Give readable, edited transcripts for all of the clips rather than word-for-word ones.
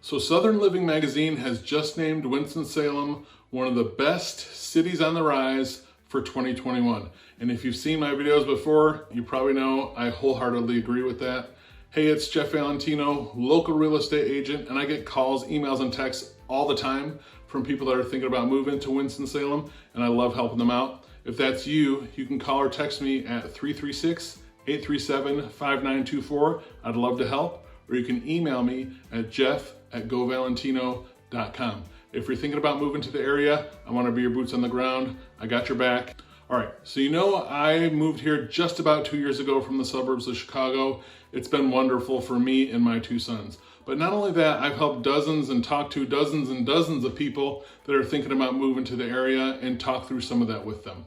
So Southern Living magazine has just named Winston-Salem one of the best cities on the rise for 2021. And if you've seen my videos before, you probably know I wholeheartedly agree with that. Hey, it's Jeff Valentino, local real estate agent, and I get calls, emails, and texts all the time from people that are thinking about moving to Winston-Salem, and I love helping them out. If that's you, you can call or text me at 336-837-5924. I'd love to help. Or you can email me at jeff@govalentino.com. If you're thinking about moving to the area, I want to be your boots on the ground. I got your back. All right, so you know I moved here just about 2 years ago from the suburbs of Chicago. It's been wonderful for me and my two sons. But not only that, I've helped dozens and talked to dozens and dozens of people that are thinking about moving to the area and talk through some of that with them.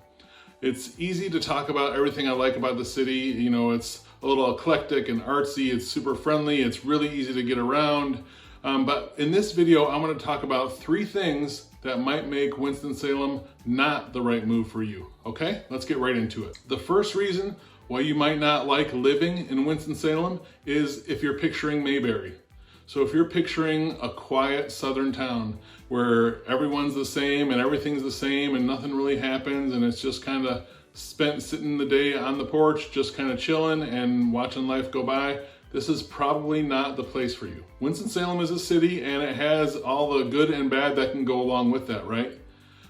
It's easy to talk about everything I like about the city. You know, it's a little eclectic and artsy, it's super friendly, it's really easy to get around. But in this video, I'm going to talk about 3 things that might make Winston-Salem not the right move for you. Okay, let's get right into it. The first reason why you might not like living in Winston-Salem is if you're picturing Mayberry. So if you're picturing a quiet southern town where everyone's the same and everything's the same and nothing really happens and it's just kind of spent sitting the day on the porch, just kind of chilling and watching life go by, this is probably not the place for you. Winston-Salem is a city and it has all the good and bad that can go along with that, right?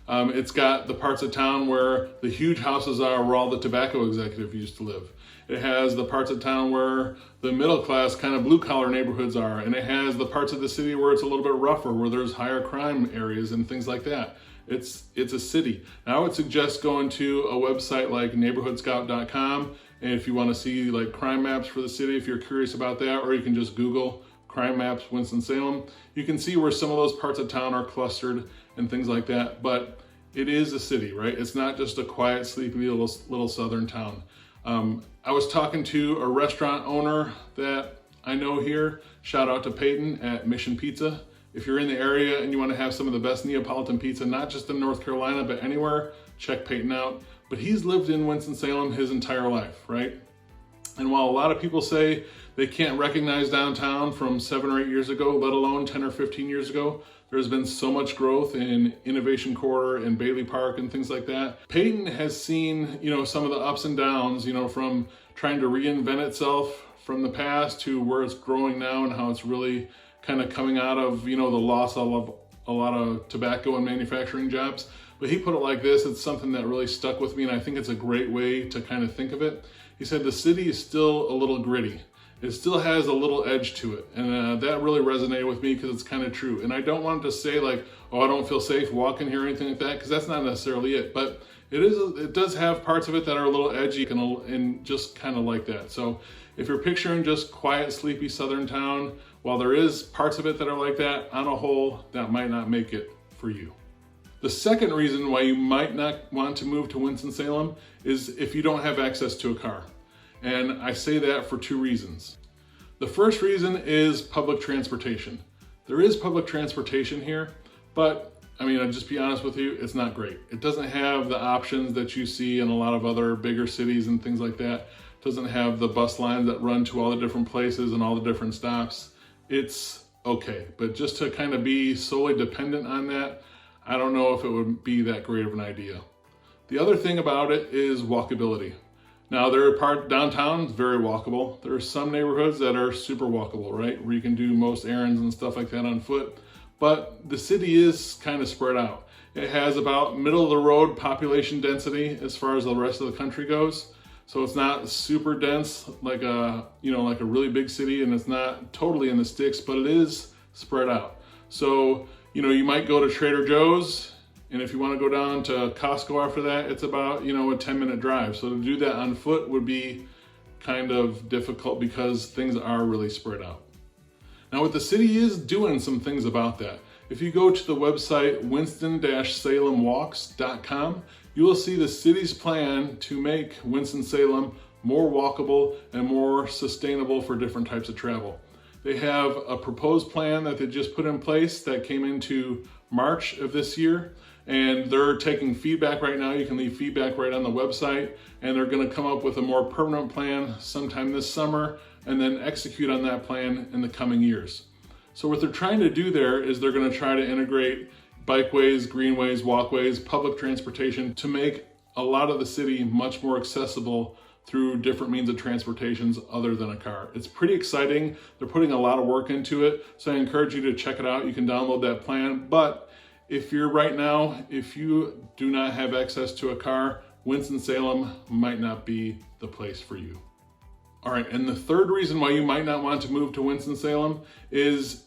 It's got the parts of town where the huge houses are where all the tobacco executives used to live. It has the parts of town where the middle class kind of blue collar neighborhoods are. And it has the parts of the city where it's a little bit rougher, where there's higher crime areas and things like that. It's a city. Now I would suggest going to a website like neighborhoodscout.com. And if you want to see like crime maps for the city, if you're curious about that, or you can just Google crime maps Winston-Salem, you can see where some of those parts of town are clustered and things like that. But it is a city, right? It's not just a quiet, sleepy little southern town. I was talking to a restaurant owner that I know here. Shout out to Peyton at Mission Pizza. If you're in the area and you want to have some of the best Neapolitan pizza, not just in North Carolina, but anywhere, check Peyton out. But he's lived in Winston-Salem his entire life, right? And while a lot of people say they can't recognize downtown from 7 or 8 years ago, let alone 10 or 15 years ago, there's been so much growth in Innovation Corridor and Bailey Park and things like that. Peyton has seen, some of the ups and downs, from trying to reinvent itself from the past to where it's growing now and how it's really kind of coming out of, the loss of a lot of tobacco and manufacturing jobs. But he put it like this, it's something that really stuck with me and I think it's a great way to kind of think of it. He said the city is still a little gritty. It still has a little edge to it. And that really resonated with me because it's kind of true. And I don't want to say like, oh, I don't feel safe walking here or anything like that, because that's not necessarily it. But it does have parts of it that are a little edgy and just kind of like that. So if you're picturing just quiet, sleepy southern town, while there is parts of it that are like that, on a whole, that might not make it for you. The second reason why you might not want to move to Winston-Salem is if you don't have access to a car. And I say that for 2 reasons. The first reason is public transportation. There is public transportation here, but I'll just be honest with you, it's not great. It doesn't have the options that you see in a lot of other bigger cities and things like that. It doesn't have the bus lines that run to all the different places and all the different stops. It's okay, but just to kind of be solely dependent on that, I don't know if it would be that great of an idea. The other thing about it is walkability. Now, downtown is very walkable. There are some neighborhoods that are super walkable, right? Where you can do most errands and stuff like that on foot. But the city is kind of spread out. It has about middle of the road population density as far as the rest of the country goes. So it's not super dense like a really big city, and it's not totally in the sticks, but it is spread out. So, you might go to Trader Joe's, and if you want to go down to Costco after that, it's about, a 10-minute drive. So to do that on foot would be kind of difficult because things are really spread out. Now, what the city is doing some things about that. If you go to the website winston-salemwalks.com, you will see the city's plan to make Winston-Salem more walkable and more sustainable for different types of travel. They have a proposed plan that they just put in place that came into March of this year, and they're taking feedback right now. You can leave feedback right on the website, and they're going to come up with a more permanent plan sometime this summer and then execute on that plan in the coming years. So what they're trying to do there is they're going to try to integrate bikeways, greenways, walkways, public transportation to make a lot of the city much more accessible through different means of transportations other than a car. It's pretty exciting. They're putting a lot of work into it, so I encourage you to check it out. You can download that plan, but if you do not have access to a car, Winston-Salem might not be the place for you. All right, and the third reason why you might not want to move to Winston-Salem is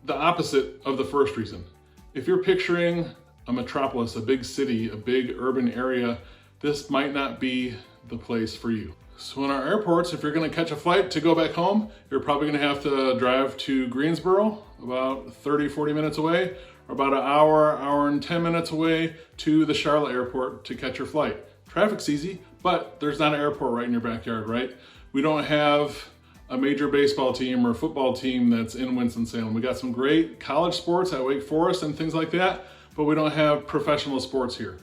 the opposite of the first reason. If you're picturing a metropolis, a big city, a big urban area, this might not be the place for you. So in our airports, if you're gonna catch a flight to go back home, you're probably gonna have to drive to Greensboro, about 30, 40 minutes away, or about an hour and 10 minutes away to the Charlotte airport to catch your flight. Traffic's easy, but there's not an airport right in your backyard, right? We don't have a major baseball team or a football team that's in Winston-Salem. We got some great college sports at Wake Forest and things like that, but we don't have professional sports here.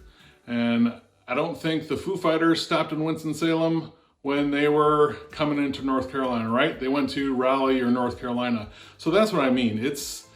And I don't think the Foo Fighters stopped in Winston-Salem when they were coming into North Carolina, right? They went to Raleigh or North Carolina. So that's what I mean. It's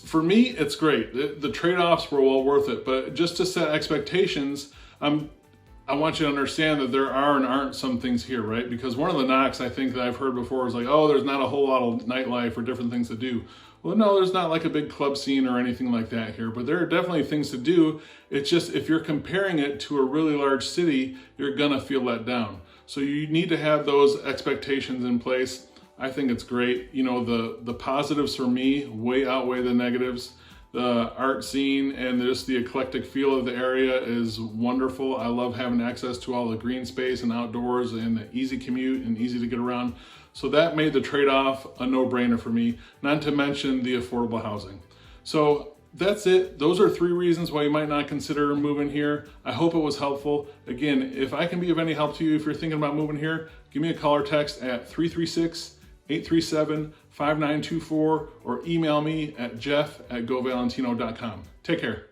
for me, it's great. The trade-offs were well worth it, but just to set expectations, I want you to understand that there are and aren't some things here, right? Because one of the knocks I think that I've heard before is like, oh, there's not a whole lot of nightlife or different things to do. Well, no, there's not like a big club scene or anything like that here, but there are definitely things to do. It's just if you're comparing it to a really large city, you're gonna feel let down. So you need to have those expectations in place. I think it's great. You know, the positives for me way outweigh the negatives. The art scene and just the eclectic feel of the area is wonderful. I love having access to all the green space and outdoors and the easy commute and easy to get around. So that made the trade-off a no-brainer for me, not to mention the affordable housing. So that's it. Those are 3 reasons why you might not consider moving here. I hope it was helpful. Again, if I can be of any help to you, if you're thinking about moving here, give me a call or text at 336-837-5924 or email me at jeff@govalentino.com. Take care.